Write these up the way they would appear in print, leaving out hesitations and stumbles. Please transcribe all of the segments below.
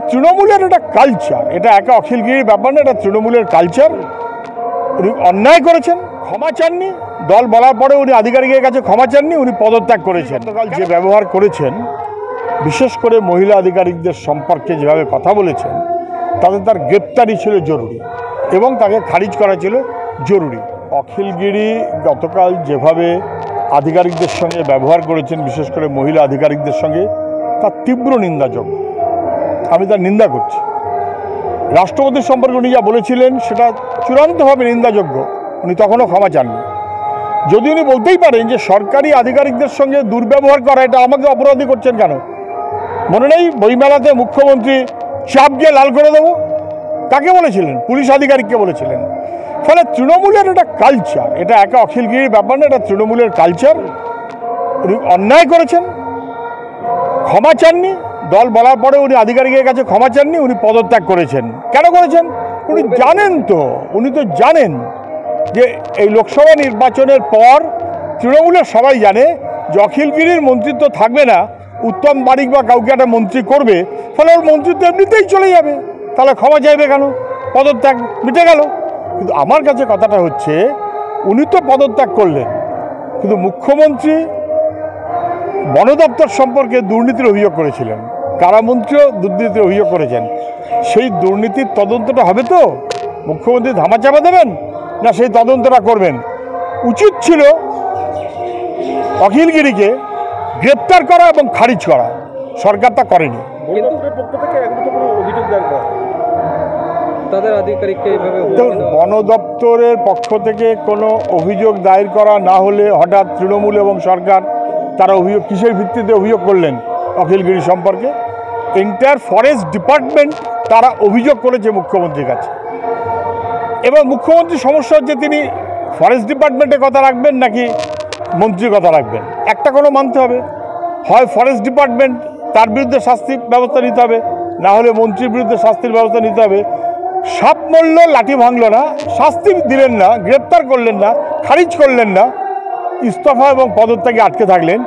তৃণমূলের একটা কালচার, এটা একা অখিলগিরির ব্যাপার না, এটা তৃণমূলের কালচার। উনি অন্যায় করেছেন, ক্ষমা চাননি, দল বলার পরে উনি আধিকারিকের কাছে ক্ষমা চাননি, উনি পদত্যাগ করেছেন। গতকাল যে ব্যবহার করেছেন, বিশেষ করে মহিলা আধিকারিকদের সম্পর্কে যেভাবে কথা বলেছেন, তার গ্রেপ্তারি ছিল জরুরি এবং তাকে খারিজ করা ছিল জরুরি। অখিলগিরি গতকাল যেভাবে আধিকারিকদের সঙ্গে ব্যবহার করেছেন, বিশেষ করে মহিলা আধিকারিকদের সঙ্গে, তার তীব্র নিন্দাযোগ্য। আমি তার নিন্দা করছি। রাষ্ট্রপতির সম্পর্কে উনি যা বলেছিলেন সেটা চূড়ান্তভাবে নিন্দাযোগ্য। উনি তখনও ক্ষমা চাননি। যদি উনি বলতেই পারেন যে সরকারি আধিকারিকদের সঙ্গে দুর্ব্যবহার করা, এটা আমাকে অপরাধী করছেন কেন? মনে নেই বইমেলাতে মুখ্যমন্ত্রী চাপ দিয়ে লাল করে দেবো, কাকে বলেছিলেন? পুলিশ আধিকারিককে বলেছিলেন। ফলে তৃণমূলের একটা কালচার, এটা একা অখিলগিরির ব্যাপার না, এটা তৃণমূলের কালচার। উনি অন্যায় করেছেন, ক্ষমা চাননি, দল বলার পরে উনি আধিকারিকের কাছে ক্ষমা চাননি, উনি পদত্যাগ করেছেন। কেন করেছেন? উনি জানেন তো, উনি তো জানেন যে এই লোকসভা নির্বাচনের পর তৃণমূলের সবাই জানে যে অখিলগিরির মন্ত্রিত্ব থাকবে না, উত্তম বারিক বা কাউকে একটা মন্ত্রী করবে, ফলে ওর মন্ত্রিত্ব এমনিতেই চলে যাবে। তাহলে ক্ষমা চাইবে কেন? পদত্যাগ মিটে গেল। কিন্তু আমার কাছে কথাটা হচ্ছে, উনি তো পদত্যাগ করলেন, কিন্তু মুখ্যমন্ত্রী বন দপ্তর সম্পর্কে দুর্নীতির অভিযোগ করেছিলেন, কারামন্ত্রীও দুর্নীতির অভিযোগ করেছেন। সেই দুর্নীতির তদন্তটা হবে তো? মুখ্যমন্ত্রী ধামাচাপা দেবেন না সেই তদন্তটা করবেন? উচিত ছিল অখিলগিরিকে গ্রেপ্তার করা এবং খারিজ করা। সরকার তা করেনি। বন দপ্তরের পক্ষ থেকে কোনো অভিযোগ দায়ের করা না হলে হঠাৎ তৃণমূল এবং সরকার তারা অভিযোগ কিসের ভিত্তিতে অভিযোগ করলেন অখিলগিরি সম্পর্কে? এন্টায়ার ফরেস্ট ডিপার্টমেন্ট তারা অভিযোগ করেছে মুখ্যমন্ত্রীর কাছে। এবার মুখ্যমন্ত্রীর সমস্যা হচ্ছে তিনি ফরেস্ট ডিপার্টমেন্টের কথা রাখবেন নাকি মন্ত্রীর কথা রাখবেন। একটা কোনো মানতে হবে, হয় ফরেস্ট ডিপার্টমেন্ট, তার বিরুদ্ধে শাস্তির ব্যবস্থা নিতে হবে, না হলে মন্ত্রীর বিরুদ্ধে শাস্তির ব্যবস্থা নিতে হবে। সাপ মরল লাঠি ভাঙল না, শাস্তি দিলেন না, গ্রেপ্তার করলেন না, খারিজ করলেন না, ইস্তফা এবং পদত্যাগে আটকে থাকলেন,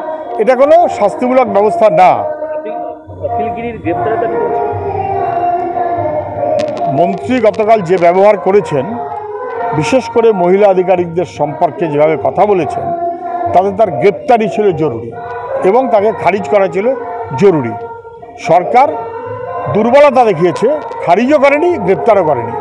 এটা কোনো শাস্তিমূলক ব্যবস্থা না। মন্ত্রী গতকাল যে ব্যবহার করেছেন, বিশেষ করে মহিলা আধিকারিকদের সম্পর্কে যেভাবে কথা বলেছেন, তার গ্রেপ্তারি ছিল জরুরি এবং তাকে খারিজ করা ছিল জরুরি। সরকার দুর্বলতা দেখিয়েছে, খারিজও করেনি, গ্রেপ্তারও করেনি।